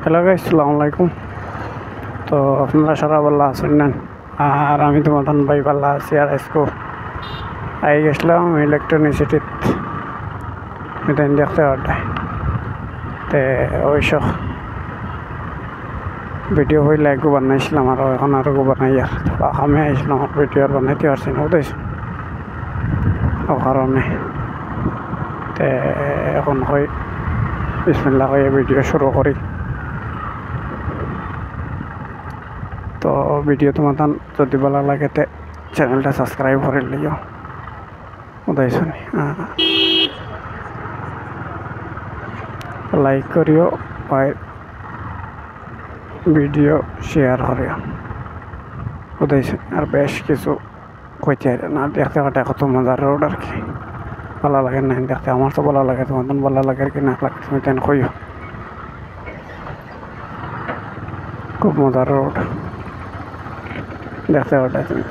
Hello guys, আসসালামু আলাইকুম। তো আপনারা সারা ভালো আছেন না? আর আমি তো মতন ভাই ভালো আছি। আর আজকে আই গেছিলাম ইলেকট্রনিসিটিত মিটাইন দেখতে ওটাই তে ওইসব ভিডিও হইলে একটু বানাইছিলাম আর এখন আরও বানাই আর আমি আইছিলাম আর ভিডিও আর বানাইতে পারছি না বুঝতেছি ও কারণে তে এখন হয় বিসমিল্লাহ হয়ে ভিডিও শুরু করি। তো ভিডিও তোমার যদি ভালো লাগে তে চ্যানেলটা সাবস্ক্রাইব করে লিও উদয় শুনি লাইক করিও ভিডিও শেয়ার করিও উদয় শুনি। আর বেশ কিছু কইতে না দেখতে কাটে কত মজার রোড আর কি ভালো লাগে না দেখতে। আমার তো ভালো লাগে, তোমার ভালো লাগে কি না লাগে তুমি তেন কইও। খুব মজার রোড দেখতে কাটে তুমি।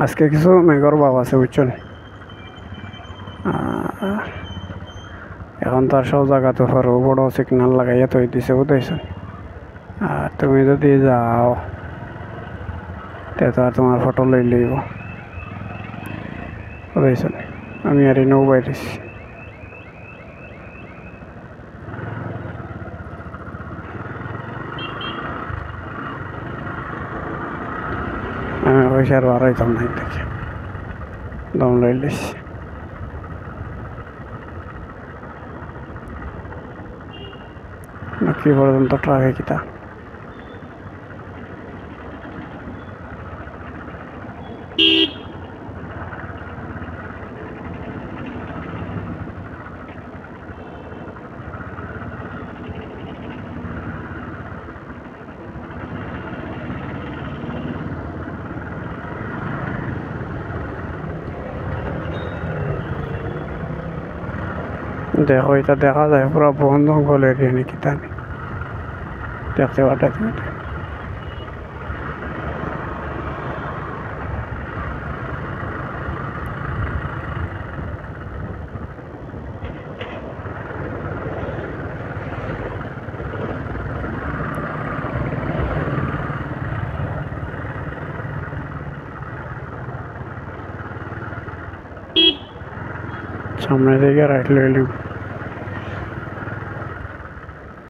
আজকে কিছু মেঘর ভাব আছে বুঝছেন। এখন তো আর সব জায়গাতে বড় সিগন্যাল লাগাইয়া তৈরি দিছে বুঝতেছেন। আর তুমি যদি যাও তে তো আর তোমার ফটো লই লইব বুঝতেছেন। আমি আর নৌ বাইরেছি আমি পয়সা আর বাড়াইতাম না দেখে দম লইলিস। কি পর্যন্ত ট্রাফিকটা দেখো, এটা দেখা যায় পুরো বন জঙ্গল এরিয়া নাকি তা দেখতে পাঠাতে সামনে দিকে রাইট লইলাম।